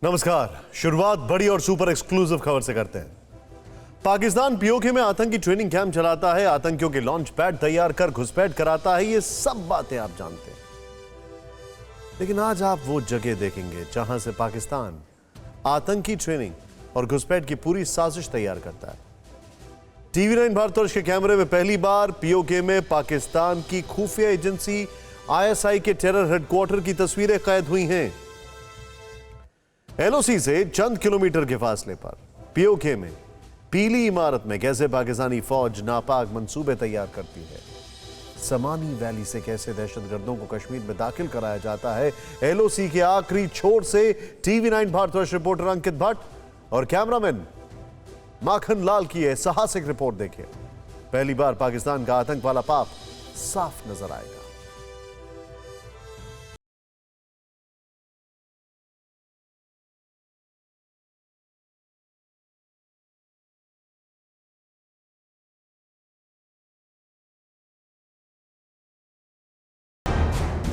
नमस्कार। शुरुआत बड़ी और सुपर एक्सक्लूसिव खबर से करते हैं। पाकिस्तान पीओके में आतंकी ट्रेनिंग कैंप चलाता है, आतंकियों के लॉन्च पैड तैयार कर घुसपैठ कराता है। ये सब बातें आप जानते हैं, लेकिन आज आप वो जगह देखेंगे जहां से पाकिस्तान आतंकी ट्रेनिंग और घुसपैठ की पूरी साजिश तैयार करता है। TV9 भारतवर्ष के कैमरे में पहली बार पीओके में पाकिस्तान की खुफिया एजेंसी ISI के टेरर हेडक्वार्टर की तस्वीरें कैद हुई हैं। LOC से चंद किलोमीटर के फासले पर पीओके में पीली इमारत में कैसे पाकिस्तानी फौज नापाक मंसूबे तैयार करती है, समानी वैली से कैसे दहशतगर्दों को कश्मीर में दाखिल कराया जाता है। LOC के आखिरी छोर से TV9 भारतवर्ष रिपोर्टर अंकित भट्ट और कैमरामैन माखन लाल की है साहसिक रिपोर्ट देखिए। पहली बार पाकिस्तान का आतंक वाला पाप साफ नजर आएगा।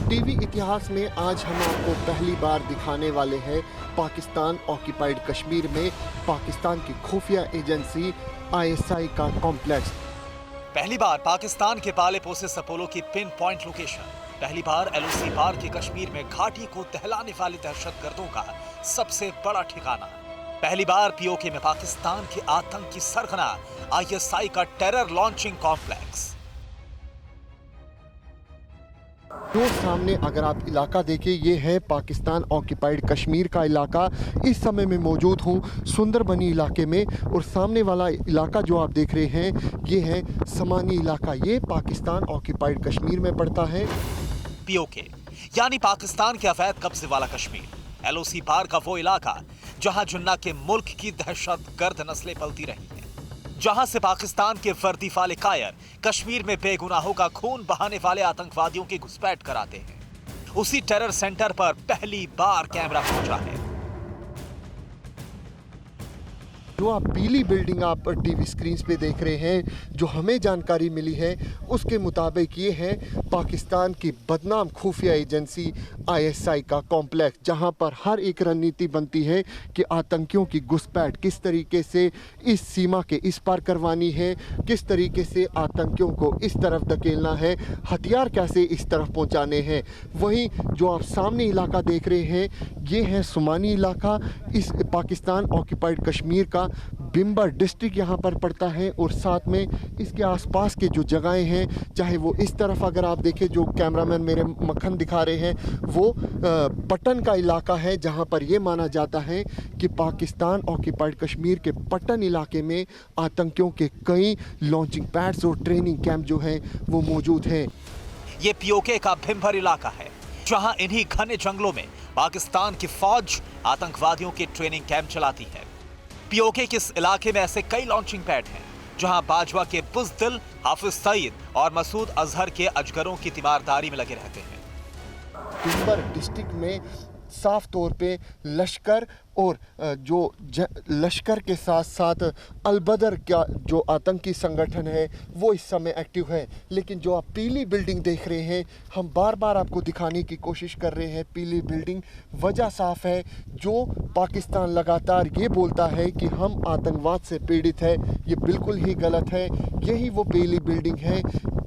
टीवी इतिहास में आज हम आपको पहली बार दिखाने वाले हैं पाकिस्तान ऑक्यूपाइड कश्मीर में पाकिस्तान की खुफिया एजेंसी ISI का कॉम्प्लेक्स। पहली बार पाकिस्तान के पाले पोसे सपोलो की पिन पॉइंट लोकेशन, पहली बार LOC पार के कश्मीर में घाटी को दहलाने वाले दहशतगर्दों का सबसे बड़ा ठिकाना, पहली बार पीओके में पाकिस्तान के आतंक की सरगना ISI का टेरर लॉन्चिंग कॉम्प्लेक्स। जो सामने अगर आप इलाका देखें, ये है पाकिस्तान ऑक्यूपाइड कश्मीर का इलाका। इस समय मैं मौजूद हूँ सुंदरबनी इलाके में, और सामने वाला इलाका जो आप देख रहे हैं ये है समानी इलाका। ये पाकिस्तान ऑक्यूपाइड कश्मीर में पड़ता है। पीओके यानी पाकिस्तान के अवैध कब्जे वाला कश्मीर, LOC पार का वो इलाका जहां जुन्ना के मुल्क की दहशतगर्द नस्लें पलती रही हैं, जहां से पाकिस्तान के वर्दी वाले कायर कश्मीर में बेगुनाहों का खून बहाने वाले आतंकवादियों की घुसपैठ कराते हैं। उसी टेरर सेंटर पर पहली बार कैमरा पहुंचा है। जो आप पीली बिल्डिंग आप टीवी स्क्रीन पे देख रहे हैं, जो हमें जानकारी मिली है उसके मुताबिक ये है पाकिस्तान की बदनाम खुफिया एजेंसी ISI का कॉम्प्लेक्स, जहां पर हर एक रणनीति बनती है कि आतंकियों की घुसपैठ किस तरीके से इस सीमा के इस पार करवानी है, किस तरीके से आतंकियों को इस तरफ धकेलना है, हथियार कैसे इस तरफ पहुंचाने हैं। वहीं जो आप सामने इलाका देख रहे हैं ये है सुमानी इलाका। इस पाकिस्तान ऑक्यूपाइड कश्मीर का बिम्बर डिस्ट्रिक्ट यहाँ पर पड़ता है, और साथ में इसके आसपास के जो जगहें हैं, चाहे वो इस तरफ अगर आप देखें जो कैमरामैन मेरे मक्खन दिखा रहे हैं, वो पट्टन का इलाका है, जहाँ पर ये माना जाता है कि पाकिस्तान ऑक्यूपाइड कश्मीर के पट्टन इलाके में आतंकियों के कई लॉन्चिंग पैड्स और ट्रेनिंग कैंप जो हैं वो मौजूद हैं। ये पीओके का भिम्बर इलाका है, जहां इन्हीं घने जंगलों में पाकिस्तान की फौज आतंकवादियों के ट्रेनिंग कैंप चलाती है। पीओके के इस इलाके में ऐसे कई लॉन्चिंग पैड हैं जहां बाजवा के बुज़दिल, हाफिज सईद और मसूद अजहर के अजगरों की तीमारदारी में लगे रहते हैं। बिम्बर डिस्ट्रिक्ट में साफ तौर पे लश्कर और जो लश्कर के साथ साथ अलबदर का जो आतंकी संगठन है वो इस समय एक्टिव है। लेकिन जो आप पीली बिल्डिंग देख रहे हैं, हम बार बार आपको दिखाने की कोशिश कर रहे हैं पीली बिल्डिंग। वजह साफ है, जो पाकिस्तान लगातार ये बोलता है कि हम आतंकवाद से पीड़ित है, ये बिल्कुल ही गलत है। यही वो पीली बिल्डिंग है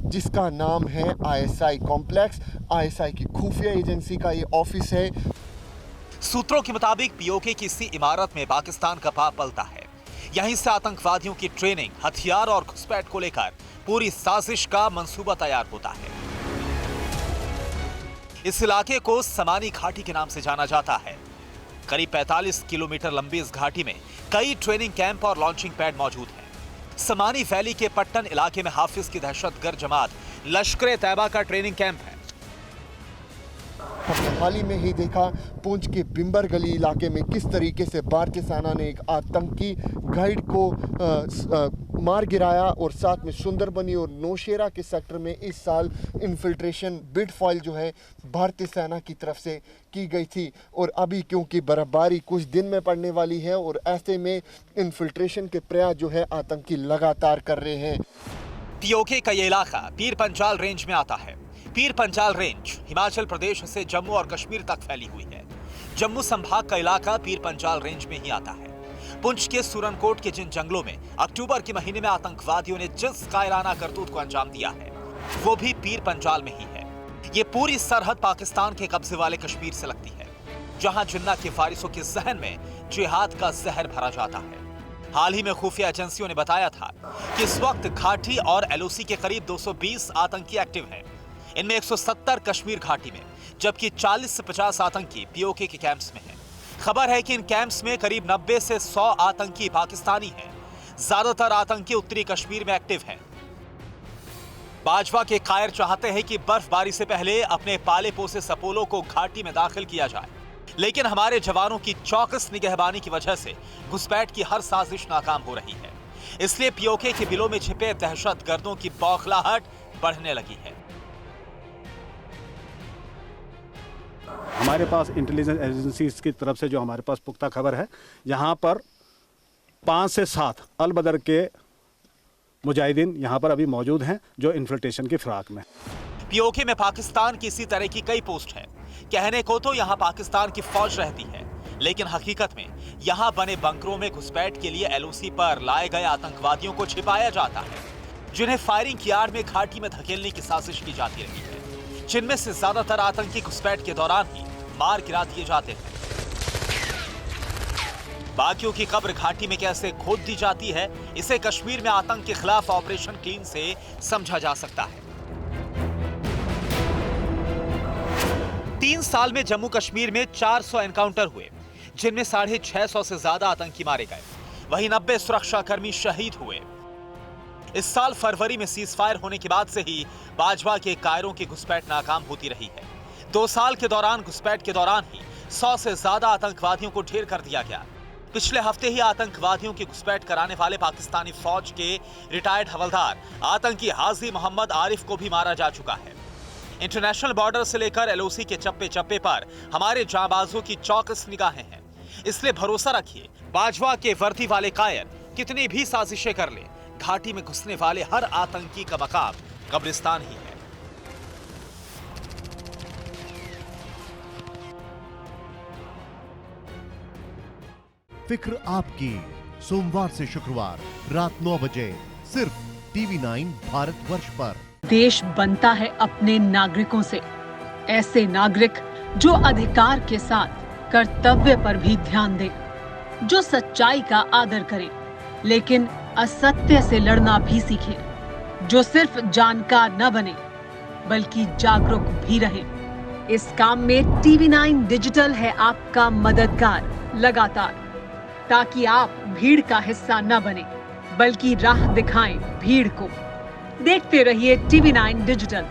जिसका नाम है ISI कॉम्प्लेक्स। ISI की खुफिया एजेंसी का ये ऑफिस है। सूत्रों के मुताबिक पीओके की इसी इमारत में पाकिस्तान का पाप पलता है। यहीं से आतंकवादियों की ट्रेनिंग, हथियार और घुसपैठ को लेकर पूरी साजिश का मंसूबा तैयार होता है। इस इलाके को समानी घाटी के नाम से जाना जाता है। करीब 45 किलोमीटर लंबी इस घाटी में कई ट्रेनिंग कैंप और लॉन्चिंग पैड मौजूद हैं। समानी वैली के पट्टन इलाके में हाफिज की दहशतगर्द जमात लश्कर-ए-तैयबा का ट्रेनिंग कैंप है। हमने हाल ही में ही देखा पुंछ के बिम्बर गली इलाके में किस तरीके से भारतीय सेना ने एक आतंकी गाइड को मार गिराया, और साथ में सुंदरबनी और नौशेरा के सेक्टर में इस साल इन्फिल्ट्रेशन बिड फॉइल जो है भारतीय सेना की तरफ से की गई थी। और अभी क्योंकि बर्फबारी कुछ दिन में पड़ने वाली है, और ऐसे में इन्फिल्ट्रेशन के प्रयास जो है आतंकी लगातार कर रहे हैं। पीओके का ये इलाका पीर पंजाल रेंज में आता है। पीर पंजाल रेंज हिमाचल प्रदेश से जम्मू और कश्मीर तक फैली हुई है। जम्मू संभाग का इलाका पीर पंजाल रेंज में ही आता है। पुंछ के सुरनकोट के जिन जंगलों में अक्टूबर के महीने में आतंकवादियों ने जिस कायराना करतूत को अंजाम दिया है, वो भी पीर पंजाल में ही है। ये पूरी सरहद पाकिस्तान के कब्जे वाले कश्मीर से लगती है, जहां जिन्ना के फारिसों के जहन में जिहाद का जहर भरा जाता है। हाल ही में खुफिया एजेंसियों ने बताया था कि इस वक्त घाटी और एलओसी के करीब 220 आतंकी एक्टिव हैं। इनमें 170 कश्मीर घाटी में, जबकि 40 से 50 आतंकी पीओके के कैंप्स में हैं। खबर है कि इन कैंप्स में करीब 90 से 100 आतंकी पाकिस्तानी हैं। ज्यादातर आतंकी उत्तरी कश्मीर में एक्टिव हैं। बाजवा के कायर चाहते हैं कि बर्फबारी से पहले अपने पाले पोसे सपोलों को घाटी में दाखिल किया जाए, लेकिन हमारे जवानों की चौकस निगहबानी की वजह से घुसपैठ की हर साजिश नाकाम हो रही है। इसलिए पीओके के बिलों में छिपे दहशतगर्दों की बौखलाहट बढ़ने लगी है। हमारे पास इंटेलिजेंस एजेंसीज की तरफ से जो हमारे पास पुख्ता खबर है, यहाँ पर 5 से 7 अल-बदर के मुजाहिदीन यहाँ पर अभी मौजूद हैं, जो इन्फिल्ट्रेशन की फिराक में। पीओके में पाकिस्तान की इसी तरह की कई पोस्ट है। कहने को तो यहाँ पाकिस्तान की फौज रहती है, लेकिन हकीकत में यहाँ बने बंकरों में घुसपैठ के लिए एलओसी पर लाए गए आतंकवादियों को छिपाया जाता है, जिन्हें फायरिंग की आड़ में घाटी में धकेलने की साजिश की जाती रही है, जिनमें से ज्यादातर आतंकी घुसपैठ के दौरान ही मार गिरा दिए जाते हैं। बाकियों की कब्र घाटी में कैसे खोद दी जाती है, इसे कश्मीर में आतंक के खिलाफ ऑपरेशन क्लीन से समझा जा सकता है। 3 साल में जम्मू कश्मीर में 400 एनकाउंटर हुए, जिनमें 650 से ज्यादा आतंकी मारे गए। वहीं 90 सुरक्षाकर्मी शहीद हुए। इस साल फरवरी में सीजफायर होने के बाद से ही बाजवा के कायरों की घुसपैठ नाकाम होती रही है। 2 साल के दौरान घुसपैठ के दौरान ही 100 से ज्यादा आतंकवादियों को ढेर कर दिया गया। पिछले हफ्ते ही आतंकवादियों की घुसपैठ कराने वाले पाकिस्तानी फौज के रिटायर्ड हवलदार आतंकी हाजी मोहम्मद आरिफ को भी मारा जा चुका है। इंटरनेशनल बॉर्डर से लेकर एलओसी के चप्पे चप्पे पर हमारे जांबाजों की चौकस निगाहें हैं। इसलिए भरोसा रखिए, बाजवा के वर्दी वाले कायर कितनी भी साजिशें कर ले, घाटी में घुसने वाले हर आतंकी का मकाम कब्रिस्तान ही है। फिक्र आपकी, सोमवार से शुक्रवार रात 9 बजे सिर्फ TV9 भारतवर्ष पर। देश बनता है अपने नागरिकों से। ऐसे नागरिक जो अधिकार के साथ कर्तव्य पर भी ध्यान दें, जो सच्चाई का आदर करें, लेकिन असत्य से लड़ना भी सीखें, जो सिर्फ जानकार न बने बल्कि जागरूक भी रहें। इस काम में TV9 डिजिटल है आपका मददगार लगातार, ताकि आप भीड़ का हिस्सा न बने बल्कि राह दिखाएं भीड़ को। देखते रहिए TV9 डिजिटल।